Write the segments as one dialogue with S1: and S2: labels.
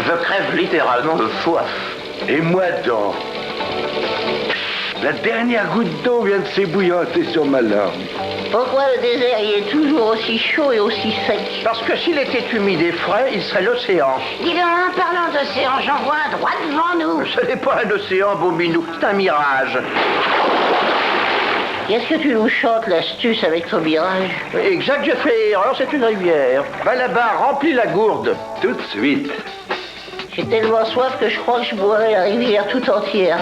S1: Je crève littéralement de soif.
S2: Et moi donc. La dernière goutte d'eau vient de s'ébouillanter sur ma langue.
S3: Pourquoi le désert y est toujours aussi chaud et aussi sec?
S1: Parce que s'il était humide et frais, il serait l'océan.
S3: Dis donc, en parlant d'océan, j'en vois un droit devant nous.
S1: Ce n'est pas un océan, beau minou, c'est un mirage.
S3: Qu'est-ce que tu nous chantes l'astuce avec ton mirage?
S1: Exact, j'ai fait erreur, c'est une rivière. Va là-bas, remplis la gourde.
S2: Tout de suite.
S3: J'ai tellement soif que je crois que je boirai la rivière tout entière.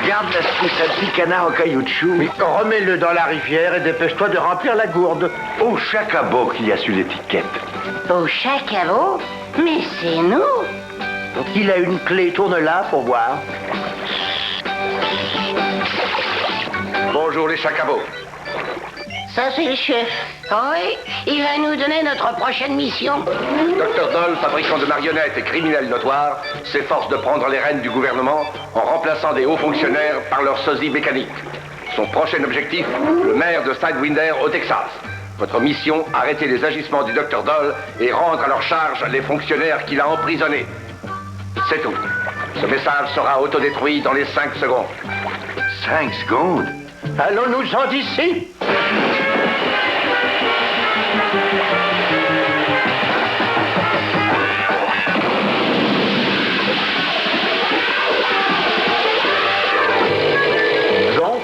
S2: Regarde l'astuce, un petit canard en caoutchouc.
S1: Mais remets-le dans la rivière et dépêche-toi de remplir la gourde.
S2: Au chacabo qu'il y a sur l'étiquette.
S3: Au chacabo? Mais c'est nous!
S1: Donc il a une clé, tourne-la pour voir.
S4: Bonjour les chacabos.
S3: Ça, c'est le chef. Oui, il va nous donner notre prochaine mission.
S4: Dr Doll, fabricant de marionnettes et criminel notoire, s'efforce de prendre les rênes du gouvernement en remplaçant des hauts fonctionnaires par leur sosie mécanique. Son prochain objectif, le maire de Sidewinder au Texas. Votre mission, arrêter les agissements du Dr Doll et rendre à leur charge les fonctionnaires qu'il a emprisonnés. C'est tout. Ce message sera autodétruit dans les 5 secondes.
S2: 5 secondes?
S1: Allons-nous-en d'ici. Donc,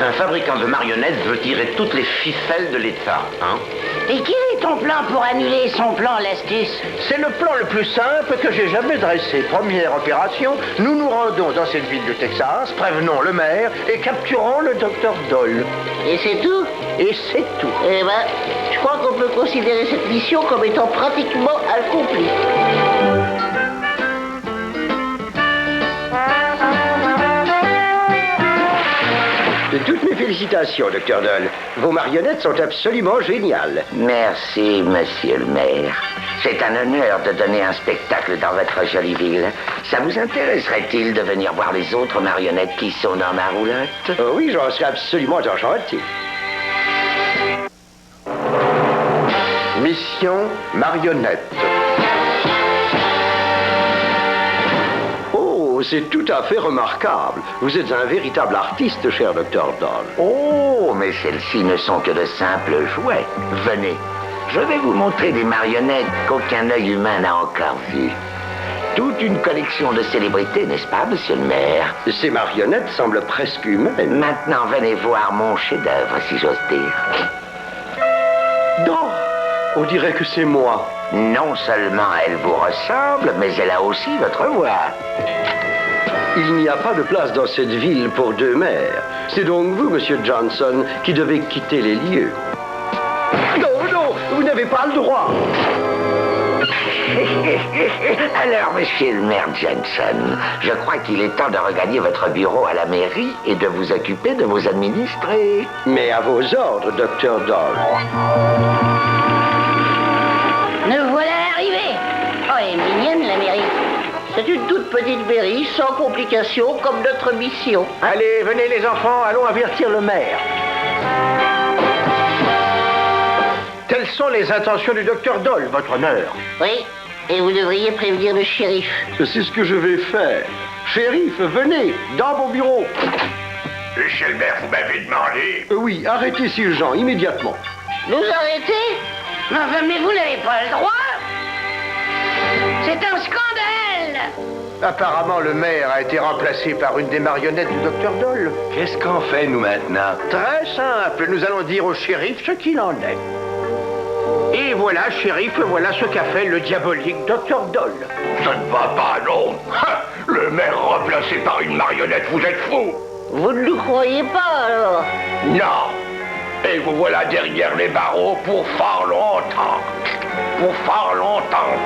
S1: un fabricant de marionnettes veut tirer toutes les ficelles de l'État, hein?
S3: Et quel est ton plan pour annuler son plan, l'astuce?
S1: C'est le plan le plus simple que j'ai jamais dressé. Première opération, nous nous rendons dans cette ville du Texas, prévenons le maire et capturons le docteur Doll.
S3: Et c'est tout?
S1: Et c'est tout.
S3: Eh ben, je crois qu'on peut considérer cette mission comme étant pratiquement accomplie.
S1: Toutes mes félicitations, docteur Doll. Vos marionnettes sont absolument géniales.
S5: Merci, monsieur le maire. C'est un honneur de donner un spectacle dans votre jolie ville. Ça vous intéresserait-il de venir voir les autres marionnettes qui sont dans ma roulotte?
S1: Oh oui, j'en serais absolument enchanté. Mission marionnette. Oh, c'est tout à fait remarquable. Vous êtes un véritable artiste, cher docteur Doll.
S5: Oh, mais celles-ci ne sont que de simples jouets. Venez, je vais vous montrer des marionnettes qu'aucun œil humain n'a encore vues. Toute une collection de célébrités, n'est-ce pas, monsieur le maire?
S1: Ces marionnettes semblent presque humaines.
S5: Maintenant, venez voir mon chef-d'œuvre, si j'ose dire.
S1: Non, on dirait que c'est moi.
S5: Non seulement elle vous ressemble, mais elle a aussi votre voix.
S1: Il n'y a pas de place dans cette ville pour deux maires. C'est donc vous, monsieur Johnson, qui devez quitter les lieux. Non, non, vous n'avez pas le droit.
S5: Alors, monsieur le maire Johnson, je crois qu'il est temps de regagner votre bureau à la mairie et de vous occuper de vos administrés.
S1: Mais à vos ordres, docteur Doll.
S3: Nous voilà arrivés. Oh, elle est mignonne, la mairie. C'est une toute petite mairie, sans complications, comme notre mission.
S1: Allez, venez les enfants, allons avertir le maire. Telles sont les intentions du docteur Doll, votre honneur.
S3: Oui, et vous devriez prévenir le shérif.
S1: C'est ce que je vais faire. Shérif, venez, dans mon bureau.
S4: Monsieur le maire, vous m'avez demandé.
S1: Oui, arrêtez ces gens, immédiatement.
S3: Nous arrêter? Enfin, mais vous n'avez pas le droit. C'est un scandale.
S6: Apparemment, le maire a été remplacé par une des marionnettes du docteur Dole.
S2: Qu'est-ce qu'on fait, nous, maintenant?
S6: Très simple, nous allons dire au shérif ce qu'il en est. Et voilà, shérif, voilà ce qu'a fait le diabolique docteur Dole.
S4: Ça ne va pas, non. Le maire remplacé par une marionnette, vous êtes fou.
S3: Vous ne nous croyez pas, alors?
S4: Non. Et vous voilà derrière les barreaux pour fort longtemps. Pour fort longtemps.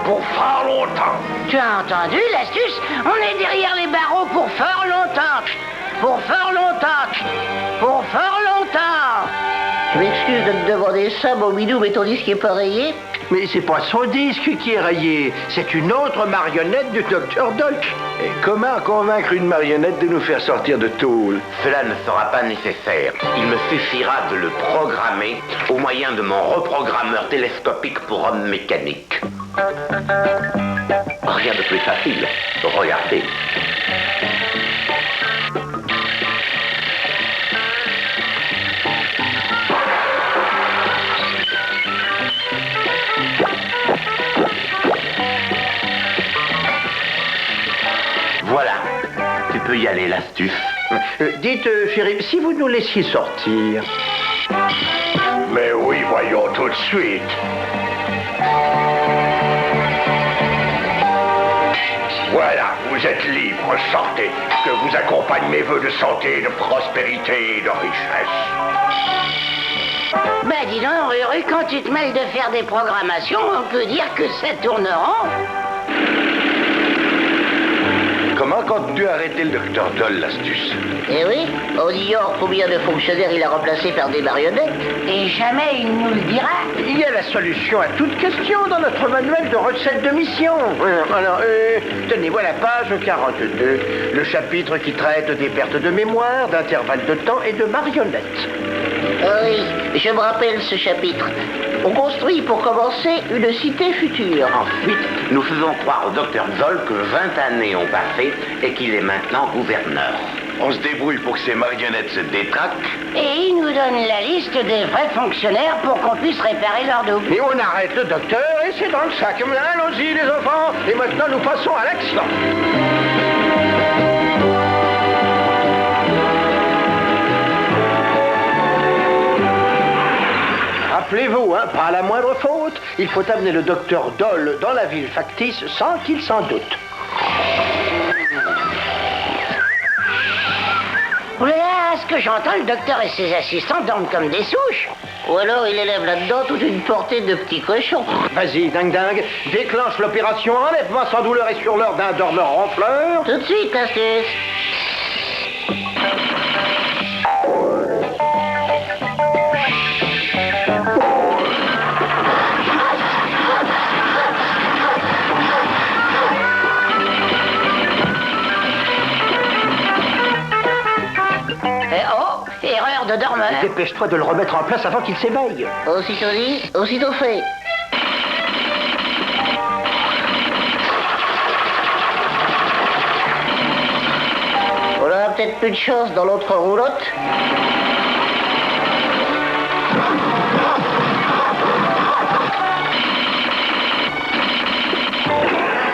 S4: Pour fort longtemps.
S3: Tu as entendu, l'astuce? On est derrière les barreaux pour fort longtemps. Pour fort longtemps. Pour fort longtemps. Je m'excuse de te demander ça, mon bidou, mais ton disque est pas rayé.
S6: Mais c'est pas son disque qui est rayé, c'est une autre marionnette du docteur Dole.
S2: Et comment convaincre une marionnette de nous faire sortir de tôle?
S5: Cela ne sera pas nécessaire. Il me suffira de le programmer au moyen de mon reprogrammeur télescopique pour hommes mécaniques. Rien de plus facile. Regardez. Voilà. Tu peux y aller, l'astuce.
S6: Dites, shérif, si vous nous laissiez sortir.
S4: Mais oui, voyons tout de suite. Voilà, vous êtes libre, sortez. Que vous accompagne mes vœux de santé, de prospérité et de richesse.
S3: Ben dis donc, Ruru, quand tu te mêles de faire des programmations, on peut dire que ça tourne rond.
S2: Comment comptes-tu arrêter le docteur Dole, l'astuce?
S3: Eh oui, on ignore combien de fonctionnaires il a remplacés par des marionnettes. Et jamais il nous le dira.
S6: Il y a la solution à toute question dans notre manuel de recettes de mission. Alors, tenez, voilà page 42, le chapitre qui traite des pertes de mémoire, d'intervalles de temps et de marionnettes.
S3: Ah oui, je me rappelle ce chapitre. On construit pour commencer une cité future.
S5: Ensuite, nous faisons croire au docteur Zoll que 20 années ont passé et qu'il est maintenant gouverneur.
S2: On se débrouille pour que ces marionnettes se détraquent.
S3: Et il nous donne la liste des vrais fonctionnaires pour qu'on puisse réparer leur double.
S6: Et on arrête le docteur et c'est dans le sac. Allons-y les enfants. Et maintenant nous passons à l'action. Rappelez-vous, hein, pas à la moindre faute, il faut amener le docteur Dole dans la ville factice sans qu'il s'en doute.
S3: Oula, ce que j'entends, le docteur et ses assistants dorment comme des souches. Ou alors il élève là-dedans toute une portée de petits cochons.
S6: Vas-y, dingue, déclenche l'opération enlèvement sans douleur et sur l'heure d'un dormeur ronfleur.
S3: Tout de suite, astuce. Erreur de dormeur.
S6: Dépêche-toi de le remettre en place avant qu'il s'éveille.
S3: Aussitôt dit, aussitôt fait. On aura peut-être plus de chance dans l'autre roulotte.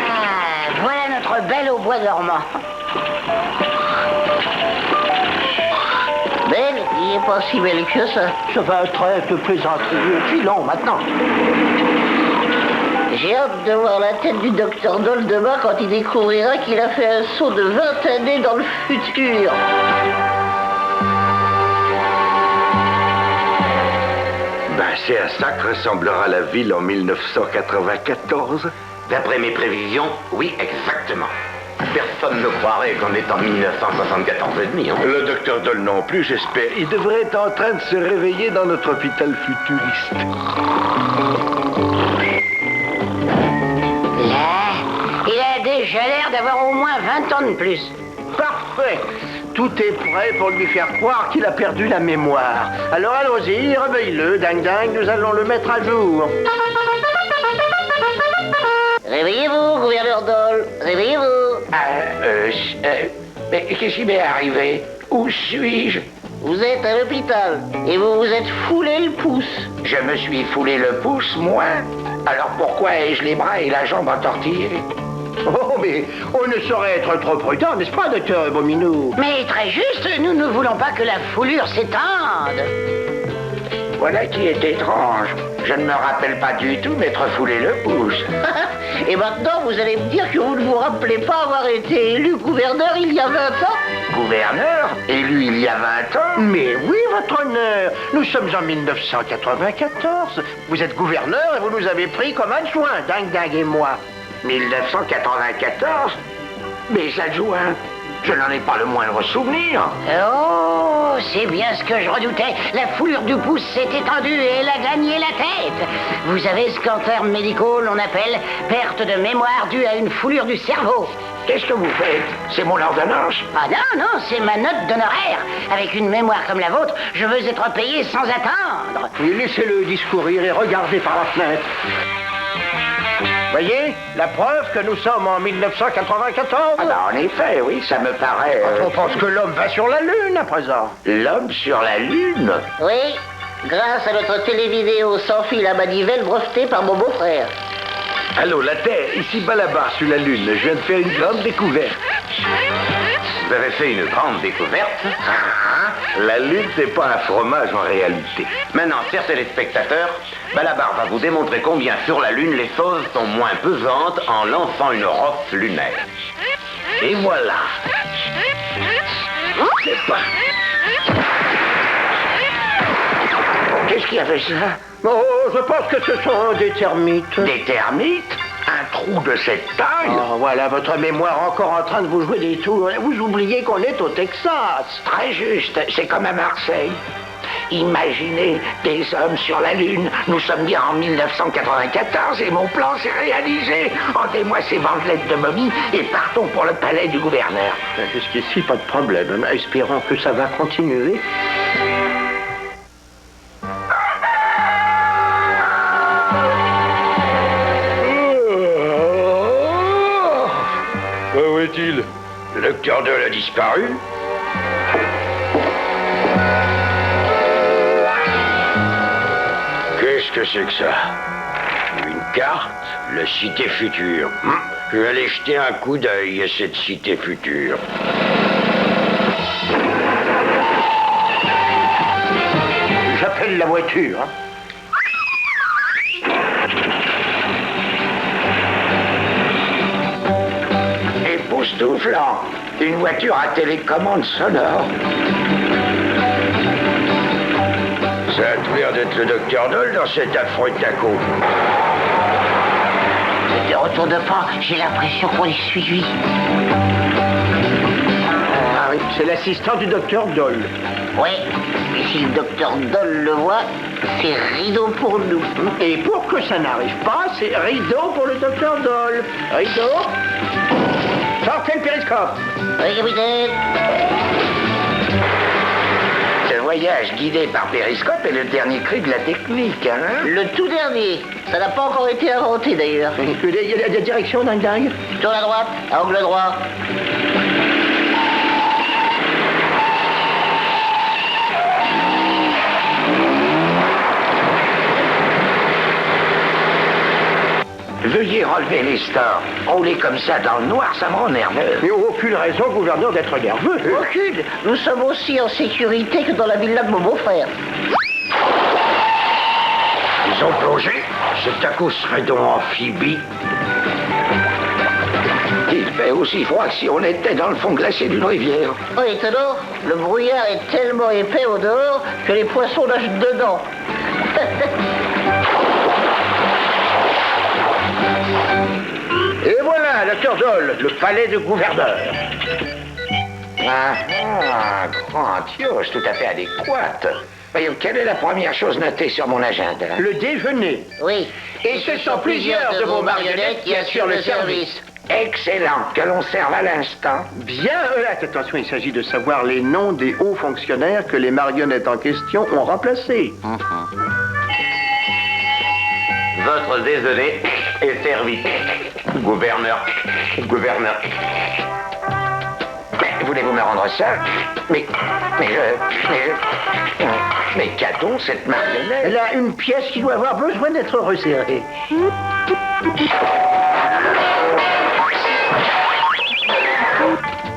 S3: Ah, voilà notre belle au bois dormant. Belle, il est pas si belle que ça.
S6: Ça va trêve de plaisanterie. Filons maintenant.
S3: J'ai hâte de voir la tête du docteur Dole demain quand il découvrira qu'il a fait un saut de 20 années dans le futur.
S2: Ben, c'est à ça que ressemblera la ville en 1994.
S5: D'après mes prévisions, oui, exactement. Personne ne croirait qu'on est en 1974 et demi, hein.
S2: Le docteur Dole non plus, j'espère. Il devrait être en train de se réveiller dans notre hôpital futuriste.
S3: Là, il a déjà l'air d'avoir au moins 20 ans de plus.
S6: Parfait. Tout est prêt pour lui faire croire qu'il a perdu la mémoire. Alors allons-y, réveille-le, dingue, nous allons le mettre à jour.
S3: Réveillez-vous, gouverneur Dole, réveillez-vous.
S4: Mais qu'est-ce qui m'est arrivé?
S5: Où suis-je?
S3: Vous êtes à l'hôpital et vous vous êtes foulé le pouce.
S5: Je me suis foulé le pouce, moi? Alors pourquoi ai-je les bras et la jambe entortillés?
S6: Oh, mais on ne saurait être trop prudent, n'est-ce pas, docteur Bominou?
S3: Mais très juste, nous ne voulons pas que la foulure s'étende.
S5: Voilà qui est étrange. Je ne me rappelle pas du tout m'être foulé le pouce.
S3: Et maintenant, vous allez me dire que vous ne vous rappelez pas avoir été élu gouverneur il y a 20 ans?
S5: Gouverneur, élu il y a 20 ans?
S6: Mais oui, votre honneur, nous sommes en 1994. Vous êtes gouverneur et vous nous avez pris comme adjoint, Ding et moi.
S5: 1994? Mes adjoints, je n'en ai pas le moindre souvenir.
S3: Oh, c'est bien ce que je redoutais. La foulure du pouce s'est étendue et elle a gagné la tête. Vous savez ce qu'en termes médicaux l'on appelle perte de mémoire due à une foulure du cerveau.
S5: Qu'est-ce que vous faites? C'est mon ordonnance?
S3: Ah non, c'est ma note d'honoraire. Avec une mémoire comme la vôtre, je veux être payé sans attendre.
S6: Oui, laissez-le discourir et regardez par la fenêtre. Voyez, la preuve que nous sommes en 1994.
S5: Ah ben, en effet, oui, ça me paraît...
S6: On pense que l'homme va sur la Lune à présent.
S5: L'homme sur la Lune?
S3: Oui, grâce à notre télévidéo sans fil à manivelle brevetée par mon beau-frère.
S2: Allô, la Terre, ici Balabar sur la Lune. Je viens de faire une grande découverte.
S4: Vous avez fait une grande découverte.
S2: La Lune, c'est pas un fromage en réalité.
S4: Maintenant, chers téléspectateurs, Balabar va vous démontrer combien sur la Lune les choses sont moins pesantes en lançant une roche lunaire.
S2: Et voilà. C'est pas...
S5: Qu'est-ce qui a fait ça?
S6: Oh, je pense que ce sont des termites.
S5: Des termites? Un trou de cette taille?
S6: Oh, voilà votre mémoire encore en train de vous jouer des tours. Vous oubliez qu'on est au Texas.
S5: Très juste, c'est comme à Marseille. Imaginez des hommes sur la Lune. Nous sommes bien en 1994 et mon plan s'est réalisé. Rendez-moi ces bandelettes de momie et partons pour le palais du gouverneur.
S6: Jusqu'ici, pas de problème. Espérons que ça va continuer.
S2: Où est-il? Le docteur Doll a disparu? Qu'est-ce que c'est que ça? Une carte? La cité future. Je vais aller jeter un coup d'œil à cette cité future.
S6: J'appelle la voiture.
S5: Époustouflant. Une voiture à télécommande sonore.
S2: Ça a tout l'air d'être le docteur Doll dans cet affreux taco.
S3: De retour de pas, j'ai l'impression qu'on est suivi.
S6: Ah oui, c'est l'assistant du docteur Doll.
S3: Oui, et si le docteur Doll le voit, c'est rideau pour nous.
S6: Et pour que ça n'arrive pas, c'est rideau pour le docteur Doll. Rideau. Sortez le périscope.
S3: Oui, capitaine.
S5: Ce voyage guidé par périscope est le dernier cri de la technique, hein?
S3: Le tout dernier. Ça n'a pas encore été inventé d'ailleurs.
S6: Il y a des directions, Ding.
S3: Tourne à droite, à angle droit.
S5: Veuillez relever les stores. Rouler comme ça dans le noir, ça me rend nerveux.
S6: Mais aucune raison, gouverneur, d'être nerveux.
S3: Aucune. Nous sommes aussi en sécurité que dans la villa de mon beau-frère.
S2: Ils ont plongé? Ce taco serait donc amphibie.
S5: Il fait aussi froid que si on était dans le fond glacé d'une rivière.
S3: Oh, étonnant, le brouillard est tellement épais au dehors que les poissons nagent dedans.
S6: Et voilà, docteur Doll, le palais du gouverneur.
S5: Grandiose, tout à fait adéquate. Voyons, quelle est la première chose notée sur mon agenda?
S6: Le déjeuner.
S3: Oui.
S6: Et ce sont plusieurs de vos marionnettes qui assurent le service.
S5: Excellent, que l'on serve à l'instant.
S6: Bien, attention, il s'agit de savoir les noms des hauts fonctionnaires que les marionnettes en question ont remplacés.
S4: Votre déjeuner est servi. Gouverneur.
S5: voulez-vous me rendre ça? Mais qu'a-t-on, cette marionnette?
S6: Elle a une pièce qui doit avoir besoin d'être resserrée.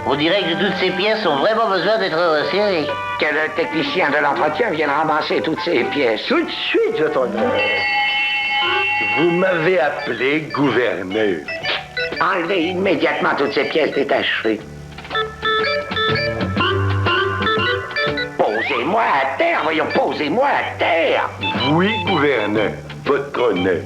S3: On dirait que toutes ces pièces ont vraiment besoin d'être resserrées.
S5: Que le technicien de l'entretien vienne ramasser toutes ces pièces.
S6: Tout de suite, votre honneur.
S2: Vous m'avez appelé gouverneur.
S5: Enlevez immédiatement toutes ces pièces détachées. Posez-moi à terre, voyons, posez-moi à terre.
S2: Oui, gouverneur. Votre honneur.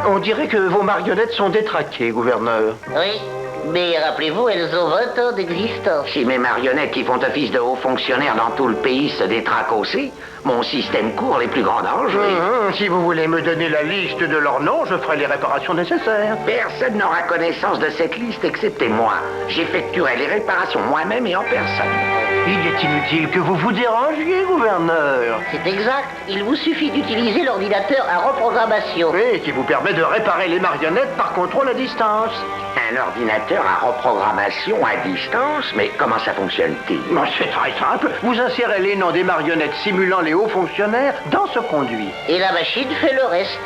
S6: On dirait que vos marionnettes sont détraquées, gouverneur.
S3: Oui, mais rappelez-vous, elles ont 20 ans d'existence.
S5: Si mes marionnettes qui font office de hauts fonctionnaires dans tout le pays se détraquent aussi, mon système court les plus grands dangers.
S6: Si vous voulez me donner la liste de leurs noms, je ferai les réparations nécessaires.
S5: Personne n'aura connaissance de cette liste excepté moi. J'effectuerai les réparations moi-même et en personne.
S6: Il est inutile que vous vous dérangiez, gouverneur.
S3: C'est exact. Il vous suffit d'utiliser l'ordinateur à reprogrammation.
S6: Oui, qui vous permet de réparer les marionnettes par contrôle à distance.
S5: Un ordinateur à reprogrammation à distance? Mais comment ça fonctionne-t-il?
S6: C'est très simple. Vous insérez les noms des marionnettes simulant les hauts fonctionnaires dans ce conduit.
S3: Et la machine fait le reste.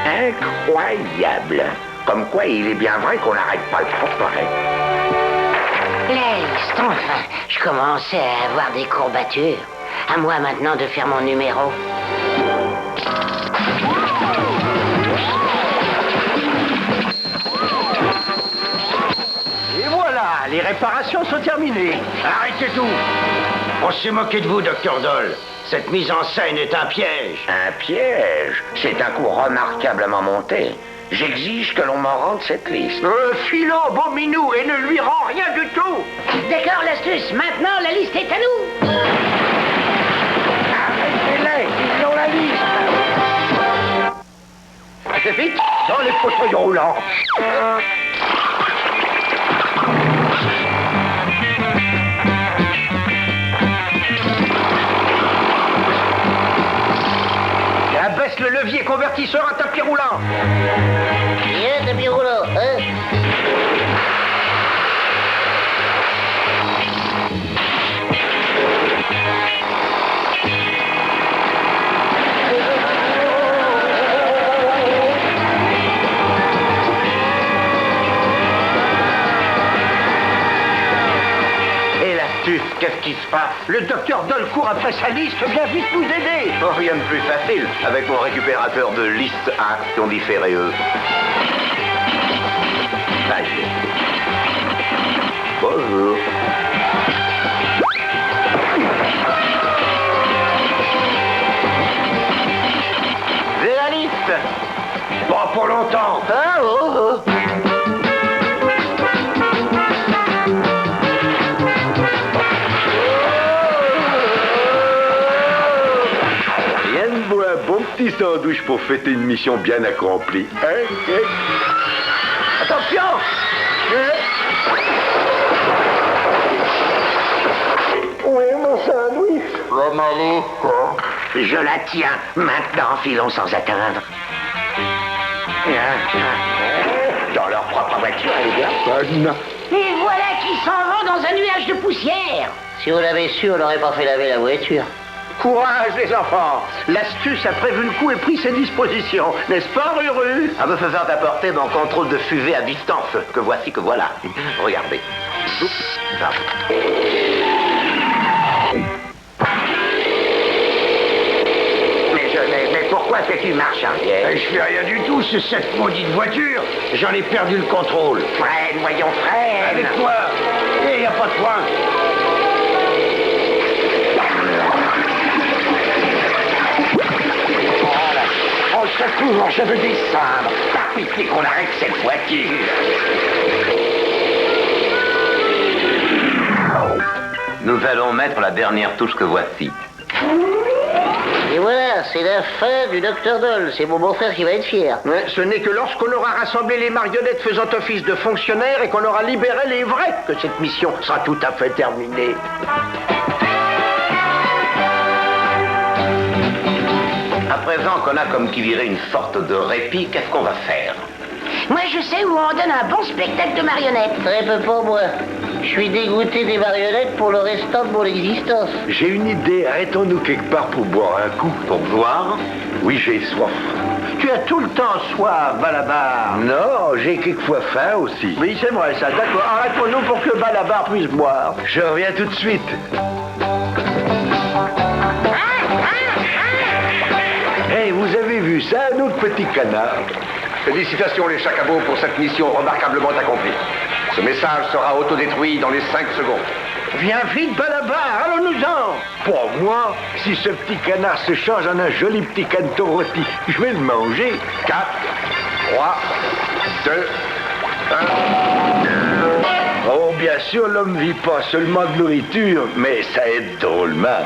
S5: Incroyable. Comme quoi, il est bien vrai qu'on n'arrête pas le progrès.
S3: Leste, enfin, je commençais à avoir des courbatures. À moi maintenant de faire mon numéro.
S6: Et voilà, les réparations sont terminées.
S2: Arrêtez tout. On s'est moqué de vous, docteur Doll. Cette mise en scène est un piège.
S5: Un piège? C'est un coup remarquablement monté. J'exige que l'on m'en rende cette liste.
S6: Filons, beau minou, et ne lui rend rien du tout.
S3: D'accord, l'astuce. Maintenant, la liste est à nous.
S5: Arrêtez-les, ils ont la liste.
S6: Assez vite, dans les fauteuils roulants. Abaisse le levier convertisseur à tapis roulant.
S3: Bien, tapis roulant, hein?
S6: Et l'astuce, qu'est-ce qui se passe? Le docteur Doll court après sa liste, viens vite nous aider.
S7: Oh, rien de plus facile, avec mon récupérateur de liste action différée. Bonjour.
S6: J'ai la liste.
S2: Pas pour longtemps.
S6: Ah, oh, oh.
S2: Rien de beau, un bon petit sandwich pour fêter une mission bien accomplie. Hein?
S6: Attention. Oui, mon sandwich.
S5: Je la tiens. Maintenant, filons sans attendre. Dans leur propre voiture, elle est bien bonne.
S3: Et voilà qui s'en vont dans un nuage de poussière. Si on l'avait su, on n'aurait pas fait laver la voiture.
S6: Courage, les enfants. L'astuce a prévu le coup et pris ses dispositions. N'est-ce pas, Ruru?
S7: En me faisant apporter mon contrôle de fusée à distance, que voici, que voilà. Regardez. Oups, ça.
S5: Mais pourquoi fais-tu marche arrière?
S2: Je fais rien du tout, c'est cette maudite voiture. J'en ai perdu le contrôle.
S5: Freine, voyons, freine.
S2: Avec toi. Et y a pas de point.
S5: Au secours, je veux descendre. Par pitié qu'on arrête cette voiture.
S7: Nous allons mettre la dernière touche que voici.
S3: Et voilà, c'est la fin du Dr. Doll. C'est mon beau-frère qui va être fier.
S6: Ouais, ce n'est que lorsqu'on aura rassemblé les marionnettes faisant office de fonctionnaires et qu'on aura libéré les vrais que cette mission sera tout à fait terminée.
S7: À présent qu'on a comme qui dirait une sorte de répit, qu'est-ce qu'on va faire?
S3: Moi, je sais où on donne un bon spectacle de marionnettes.
S6: Très peu pour moi. Je suis dégoûté des marionnettes pour le restant de mon existence.
S2: J'ai une idée, arrêtons-nous quelque part pour boire un coup.
S7: Pour boire?
S2: Oui, j'ai soif.
S6: Tu as tout le temps soif, Balabar.
S2: Non, j'ai quelquefois faim aussi.
S6: Oui, c'est vrai ça, d'accord. Arrêtons-nous pour que Balabar puisse boire.
S2: Je reviens tout de suite. Hey, vous avez vu ça, un autre petit canard?
S4: Félicitations les chacabots pour cette mission remarquablement accomplie. Ce message sera autodétruit dans les 5 secondes.
S6: Viens vite, Balabar, allons-nous-en.
S2: Pour moi, si ce petit canard se change en un joli petit canton rôti, je vais le manger.
S4: 4, 3, 2, 1...
S2: Oh, bien sûr, l'homme vit pas seulement de nourriture, mais ça aide drôlement.